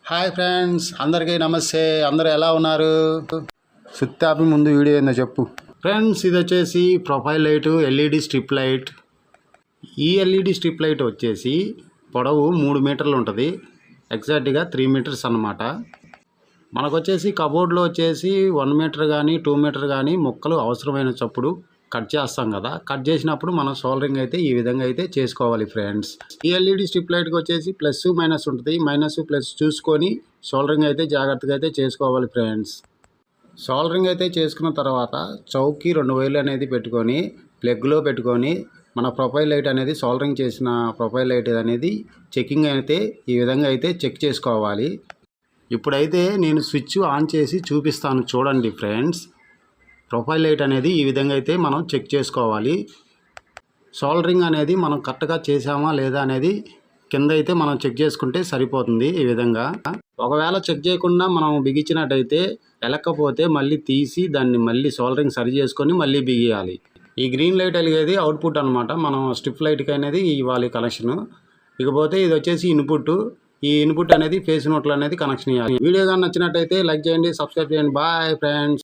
Hi friends, అందరికీ నమస్తే. అందరూ ఎలా ఉన్నారు? సుత్తాపి ముందు వీడియో ఏందో చెప్పు ఫ్రెండ్స్. ఇది వచ్చేసి profile light, LED strip light. ఈ ఎల్ఈడి స్ట్రిప్ లైట్ వచ్చేసి పొడవు 3 మీటర్లు ఉంటుంది, ఎగ్జాక్ట్గా 3 మీటర్స్ అన్నమాట. మనకు వచ్చేసి కబోర్డ్లో వచ్చేసి 1 మీటర్ కానీ 2 మీటర్ కానీ ముక్కలు అవసరమైన చప్పుడు కట్ చేస్తాం కదా. కట్ చేసినప్పుడు మనం సోల్డరింగ్ అయితే ఈ విధంగా అయితే చేసుకోవాలి ఫ్రెండ్స్. ఈ ఎల్ఈడి స్ట్రిప్ లైట్కి వచ్చేసి ప్లస్ మైనస్ ఉంటుంది. మైనస్ ప్లస్ చూసుకొని సోల్డరింగ్ అయితే జాగ్రత్తగా అయితే చేసుకోవాలి ఫ్రెండ్స్. సోల్డరింగ్ అయితే చేసుకున్న తర్వాత చౌక్కి 2 వైర్లు అనేది పెట్టుకొని ప్లగ్లో పెట్టుకొని మన ప్రొఫైల్ లైట్ అనేది సోల్డరింగ్ చేసిన ప్రొఫైల్ లైట్ అనేది చెకింగ్ అయితే ఈ విధంగా అయితే చెక్ చేసుకోవాలి. ఇప్పుడైతే నేను స్విచ్ ఆన్ చేసి చూపిస్తాను చూడండి ఫ్రెండ్స్. ప్రొఫైల్ లైట్ అనేది ఈ విధంగా అయితే మనం చెక్ చేసుకోవాలి. సోల్డరింగ్ అనేది మనం కరెక్ట్గా చేసామా లేదా అనేది కింద అయితే మనం చెక్ చేసుకుంటే సరిపోతుంది. ఈ విధంగా ఒకవేళ చెక్ చేయకుండా మనం బిగించినట్టయితే ఎలక్కపోతే మళ్ళీ తీసి దాన్ని మళ్ళీ సోల్డరింగ్ సరి చేసుకొని మళ్ళీ బిగియాలి. ఈ గ్రీన్ లైట్ వెలిగేది అవుట్పుట్ అనమాట. మనం స్ట్రిప్ లైట్కి అనేది ఇవ్వాలి కనెక్షన్. ఇకపోతే ఇది వచ్చేసి ఇన్పుట్. ఈ ఇన్పుట్ అనేది ఫేస్ నోట్లు అనేది కనెక్షన్ ఇవ్వాలి. వీడియో కానీ నచ్చినట్టయితే లైక్ చేయండి, సబ్స్క్రైబ్ చేయండి. Bye friends.